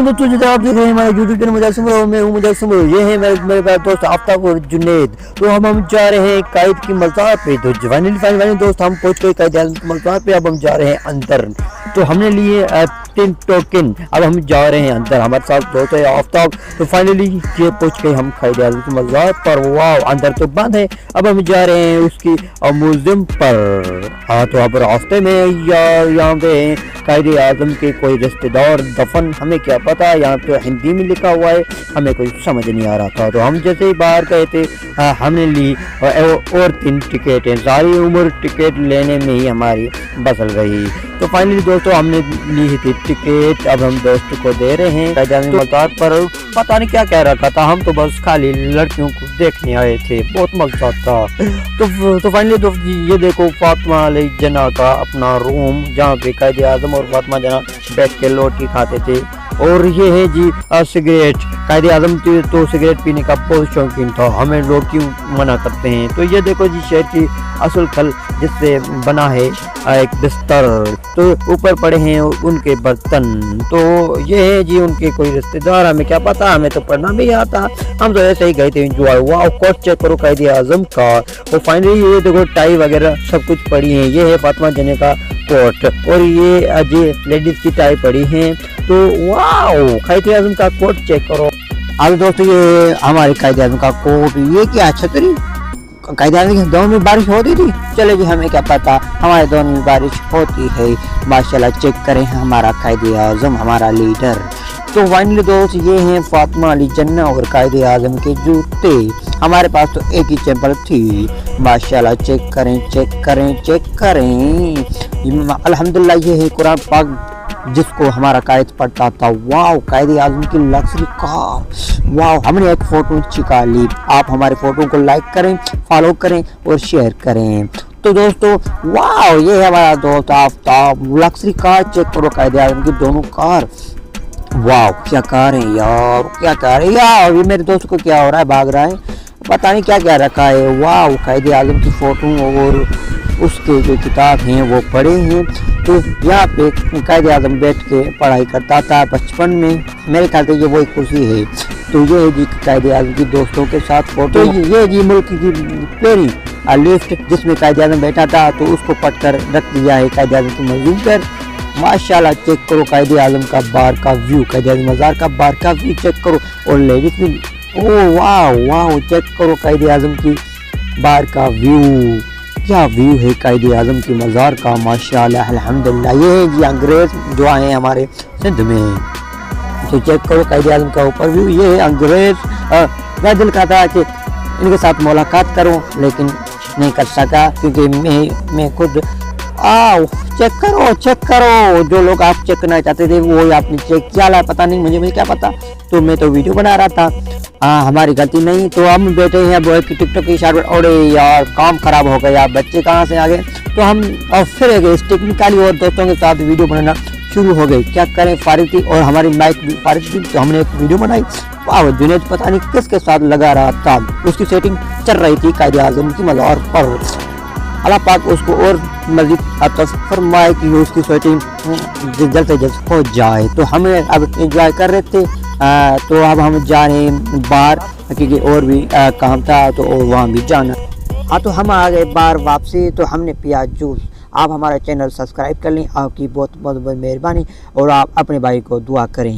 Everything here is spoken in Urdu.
السلام دوستوں، جیسے آپ دیکھ رہے ہیں ہمارے یوٹیوب چینل مجسم اور میں ہوں مجسم، یہ ہے میرے پاس دوست آفتاب اور جنید۔ تو ہم جا رہے ہیں قائد کی مزار پہ۔ تو فائنلی دوست ہم پہنچ گئے قائد اعظم کی مزار پہ۔ اب ہم جا رہے ہیں اندر۔ تو ہم نے لیے 3 ٹوکن۔ اب ہم جا رہے ہیں اندر، ہمارے ساتھ دوست ہے آفتاب۔ تو فائنلی یہ پہنچ گئے ہم قائد اعظم کی مزار پر۔ واو، اندر تو بند ہے۔ اب ہم جا رہے ہیں اس کی میوزیم پر۔ تو اب راستے میں یہاں پہ قائد اعظم کے کوئی رشتہ دار دفن، ہمیں کیا پتا، یہاں پہ ہندی میں لکھا ہوا ہے، ہمیں کوئی سمجھ نہیں آ رہا تھا۔ تو ہم جیسے ہی باہر گئے تھے ہم نے لی اور 3 ٹکٹیں۔ ساری عمر ٹکٹ لینے میں ہی ہماری بسل رہی۔ تو فائنلی دوستو ہم نے لی تھی ٹکٹ، اب ہم دوست کو دے رہے ہیں۔ قائد اعظم مزار پر پتہ نہیں کیا کہہ رکھا تھا، ہم تو بس خالی لڑکیوں کو دیکھنے آئے تھے، بہت مزہ تھا۔ تو فائنلی دوست یہ دیکھو فاطمہ علیہ جناح کا اپنا روم، جہاں پہ قائد اعظم اور فاطمہ جناح بیٹھ کے روٹی کھاتے تھے۔ اور یہ ہے جی سگریٹ۔ قائد اعظم تو سگریٹ پینے کا بہت شوقین تھا، ہمیں لوگ کیوں منع کرتے ہیں۔ تو یہ دیکھو جی شہر کی اصل کھل جس سے بنا ہے ایک بستر، تو اوپر پڑے ہیں ان کے برتن۔ تو یہ ہے جی ان کے کوئی رشتہ دار، ہمیں کیا پتا، ہمیں تو پڑھنا بھی آتا، ہم تو ایسے ہی گئے تھے انجوائے۔ واو، کوٹ چیک کرو قائد اعظم کا۔ اور فائنلی یہ دیکھو ٹائی وغیرہ سب کچھ پڑی ہیں۔ یہ ہے فاطمہ جناح کا کوٹ، اور یہ جی لیڈیز کی ٹائی پڑی ہیں۔ تو واو، قائد اعظم کا کوٹ چیک کرو۔ اب دوستو یہ ہمارے قائد اعظم کا کوٹ، یہ کیا چھتری؟ قائد اعظم کے دونوں میں بارش ہوتی تھی؟ چلے جی ہمیں کیا پتا، ہمارے دونوں میں بارش ہوتی ہے۔ ماشاءاللہ چیک کریں ہمارا قائد اعظم، ہمارا لیڈر۔ تو فائنلی دوست یہ ہیں فاطمہ علی جناح اور قائد اعظم کے جوتے۔ ہمارے پاس تو ایک ہی چپل تھی۔ ماشاءاللہ چیک کریں چیک کریں چیک کریں۔ الحمدللہ یہ ہے قرآن پاک جس کو ہمارا قائد پڑھتا تھا۔ واو، قائد اعظم کی لگژری کار۔ واو، ہم نے ایک فوٹو چھکا لی۔ آپ ہمارے فوٹو کو لائک کریں، فالو کریں اور شیئر کریں۔ تو دوستو واو، یہ ہے ہمارا دوست آفتاب۔ لگژری کار چیک کرو قائد اعظم کی دونوں کار۔ واو، کیا کار ہے یار، کیا کار ہے یار۔ یہ میرے دوست کو کیا ہو رہا ہے، بھاگ رہا ہے، پتہ نہیں کیا کیا رکھا ہے۔ واو، قائد اعظم کی فوٹو اور اس کے جو کتاب ہیں وہ پڑھے ہیں۔ تو یہاں پہ قائد اعظم بیٹھ کے پڑھائی کرتا تھا بچپن میں، میرے خیال سے یہ وہی کرسی ہے۔ تو یہ ہے جی قائد اعظم کی دوستوں کے ساتھ فوٹو۔ یہ جی ملک کی پہلی لفٹ جس میں قائد اعظم بیٹھا تھا، تو اس کو پٹ کر رکھ دیا ہے قائد اعظم کی منزل پر۔ ماشاءاللہ چیک کرو قائد اعظم کا باہر کا ویو، قائد اعظم مزار کا باہر کا ویو چیک کرو۔ اور لیڈیز میں او واو واو، چیک کرو قائد اعظم کی باہر کا ویو، کیا ویو ہے قائد اعظم کی مزار کا۔ ماشاءاللہ الحمدللہ یہ ہے جی انگریز جو آئے ہیں ہمارے سندھ میں۔ تو چیک کرو قائد اعظم کا اوپر ویو، یہ ہے انگریز۔ میں دل کا تھا کہ ان کے ساتھ ملاقات کروں لیکن نہیں کر سکا، کیونکہ میں خود آؤ چیک کرو جو لوگ آپ چیک کرنا چاہتے تھے وہ آپ نے چیک کیا لا، پتہ نہیں مجھے کیا پتا، تو میں تو ویڈیو بنا رہا تھا، ہماری غلطی نہیں۔ تو ہم بیٹھے ہیں ٹک ٹاک کی شارٹ، اور یار کام خراب ہو گیا، بچے کہاں سے آ گئے، تو ہم پھر اسٹک نکالی اور دوستوں کے ساتھ ویڈیو بنانا شروع ہو گئی۔ کیا کریں، فارغ تھی اور ہماری مائک بھی فارغ تھی، تو ہم نے ایک ویڈیو بنائی۔ واہ، جنید پتہ نہیں کس کے ساتھ لگا رہا تھا، اس کی سیٹنگ چل رہی تھی قائد اعظم کی مزار پر۔ اللہ پاک اس کو اور مزید عطا فرمائے کہ اس کی سیٹنگ جلد سے جلد ہو جائے۔ تو ہمیں اب انجوائے کر رہے تھے، تو اب ہم جا رہے ہیں باہر کیونکہ اور بھی کام تھا تو وہاں بھی جانا۔ تو ہم آ گئے باہر واپسی، تو ہم نے پیا جوس۔ آپ ہمارا چینل سبسکرائب کر لیں، آپ کی بہت بہت مہربانی، اور آپ اپنے بھائی کو دعا کریں۔